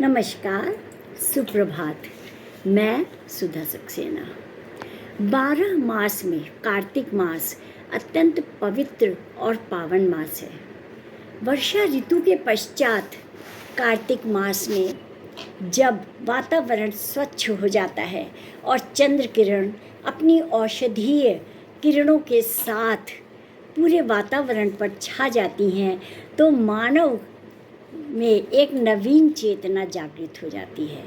नमस्कार, सुप्रभात। मैं सुधा सक्सेना। 12 मास में कार्तिक मास अत्यंत पवित्र और पावन मास है। वर्षा ऋतु के पश्चात कार्तिक मास में जब वातावरण स्वच्छ हो जाता है और चंद्र किरण अपनी औषधीय किरणों के साथ पूरे वातावरण पर छा जाती हैं, तो मानव में एक नवीन चेतना जागृत हो जाती है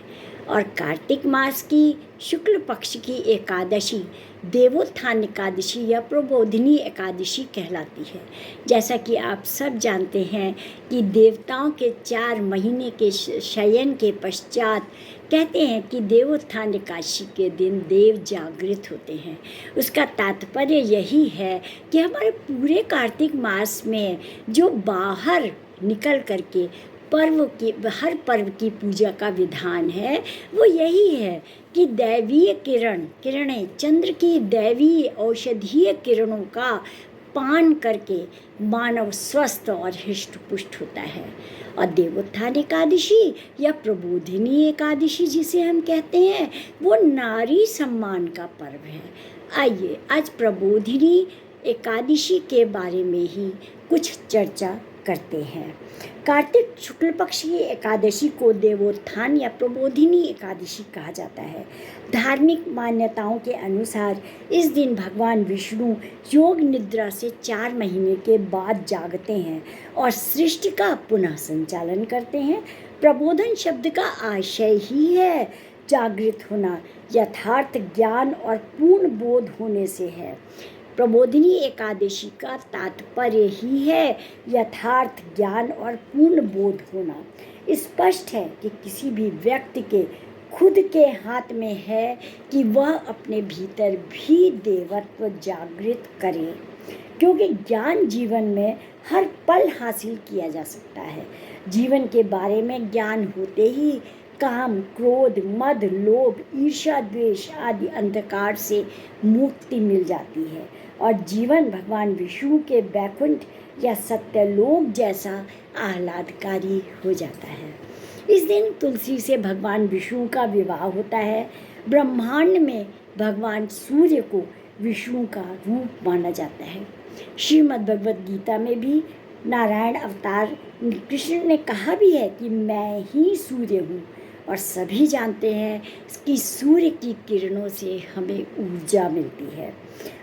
और कार्तिक मास की शुक्ल पक्ष की एकादशी देवोत्थान एकादशी या प्रबोधिनी एकादशी कहलाती है। जैसा कि आप सब जानते हैं कि देवताओं के 4 महीने के शयन के पश्चात कहते हैं कि देवोत्थान एकादशी के दिन देव जागृत होते हैं। उसका तात्पर्य यही है कि हमारे पूरे कार्तिक मास में जो बाहर निकल करके हर पर्व की पूजा का विधान है, वो यही है कि दैवीय किरणें चंद्र की दैवीय औषधीय किरणों का पान करके मानव स्वस्थ और हृष्ट पुष्ट होता है। और देवोत्थान एकादशी या प्रबोधिनी एकादशी जिसे हम कहते हैं, वो नारी सम्मान का पर्व है। आइए आज प्रबोधिनी एकादशी के बारे में ही कुछ चर्चा करते हैं। कार्तिक शुक्ल पक्ष की एकादशी को देवोत्थान या प्रबोधिनी एकादशी कहा जाता है। धार्मिक मान्यताओं के अनुसार इस दिन भगवान विष्णु योग निद्रा से 4 महीने के बाद जागते हैं और सृष्टि का पुनः संचालन करते हैं। प्रबोधन शब्द का आशय ही है जागृत होना, यथार्थ ज्ञान और पूर्ण बोध होने से है। प्रबोधिनी एकादशी का तात्पर्य ही है यथार्थ ज्ञान और पूर्ण बोध होना। स्पष्ट है कि किसी भी व्यक्ति के खुद के हाथ में है कि वह अपने भीतर भी देवत्व जागृत करे, क्योंकि ज्ञान जीवन में हर पल हासिल किया जा सकता है। जीवन के बारे में ज्ञान होते ही काम, क्रोध, मद, लोभ, ईर्ष्या, द्वेष आदि अंधकार से मुक्ति मिल जाती है और जीवन भगवान विष्णु के वैकुंठ या सत्यलोक जैसा आह्लादकारी हो जाता है। इस दिन तुलसी से भगवान विष्णु का विवाह होता है। ब्रह्मांड में भगवान सूर्य को विष्णु का रूप माना जाता है। श्रीमद् भगवद गीता में भी नारायण अवतार कृष्ण ने कहा भी है कि मैं ही सूर्य हूँ, और सभी जानते हैं कि सूर्य की किरणों से हमें ऊर्जा मिलती है।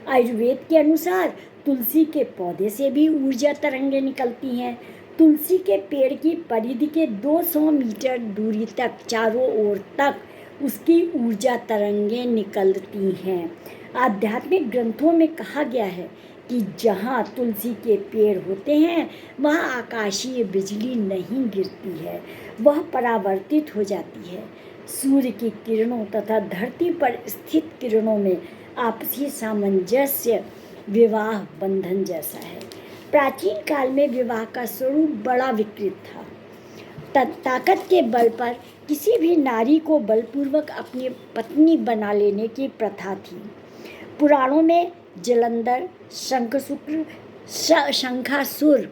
आयुर्वेद के अनुसार तुलसी के पौधे से भी ऊर्जा तरंगें निकलती हैं। तुलसी के पेड़ की परिधि के 200 मीटर दूरी तक चारों ओर तक उसकी ऊर्जा तरंगें निकलती हैं। आध्यात्मिक ग्रंथों में कहा गया है कि जहाँ तुलसी के पेड़ होते हैं वहाँ आकाशीय बिजली नहीं गिरती है, वह परावर्तित हो जाती है। सूर्य की किरणों तथा धरती पर स्थित किरणों में आपसी सामंजस्य विवाह बंधन जैसा है। प्राचीन काल में विवाह का स्वरूप बड़ा विकृत था। ताकत के बल पर किसी भी नारी को बलपूर्वक अपनी पत्नी बना लेने की प्रथा थी। पुराणों में जलंधर, शंखचूड़, शंखासुर,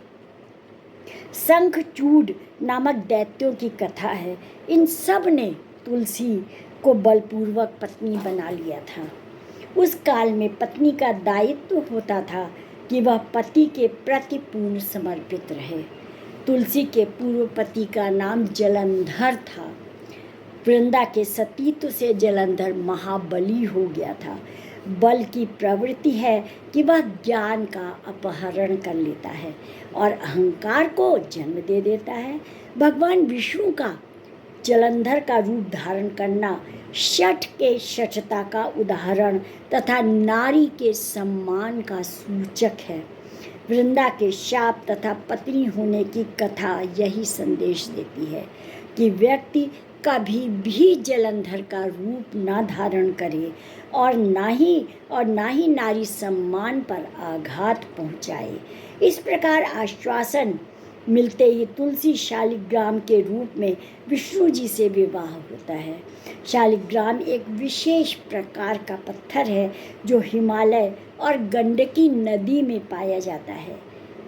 शंखचूड़ नामक दैत्यों की कथा है। इन सब ने तुलसी को बलपूर्वक पत्नी बना लिया था। उस काल में पत्नी का दायित्व होता था कि वह पति के प्रति पूर्ण समर्पित रहे। तुलसी के पूर्व पति का नाम जलंधर था। वृंदा के सतीत्व से जलंधर महाबली हो गया था। बल की प्रवृत्ति है कि वह ज्ञान का अपहरण कर लेता है और अहंकार को जन्म दे देता है। भगवान विष्णु का जलंधर का रूप धारण करना शठ के शठता का उदाहरण तथा नारी के सम्मान का सूचक है। वृंदा के शाप तथा पत्नी होने की कथा यही संदेश देती है कि व्यक्ति कभी भी जलंधर का रूप न धारण करे और ना ही नारी सम्मान पर आघात पहुँचाए। इस प्रकार आश्वासन मिलते ही तुलसी शालिग्राम के रूप में विष्णु जी से विवाह होता है। शालिग्राम एक विशेष प्रकार का पत्थर है जो हिमालय और गंडकी नदी में पाया जाता है।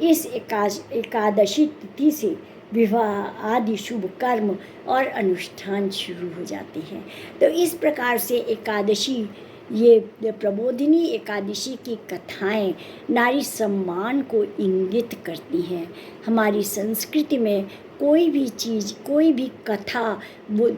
इस एकादशी तिथि से विवाह आदि शुभ कर्म और अनुष्ठान शुरू हो जाते हैं। तो इस प्रकार से एकादशी, ये प्रबोधिनी एकादशी की कथाएं नारी सम्मान को इंगित करती हैं। हमारी संस्कृति में कोई भी चीज़, कोई भी कथा, वो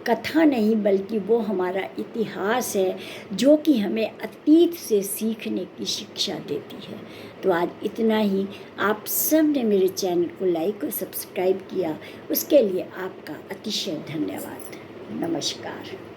कथा नहीं बल्कि वो हमारा इतिहास है, जो कि हमें अतीत से सीखने की शिक्षा देती है। तो आज इतना ही। आप सब ने मेरे चैनल को लाइक और सब्सक्राइब किया, उसके लिए आपका अतिशय धन्यवाद। नमस्कार।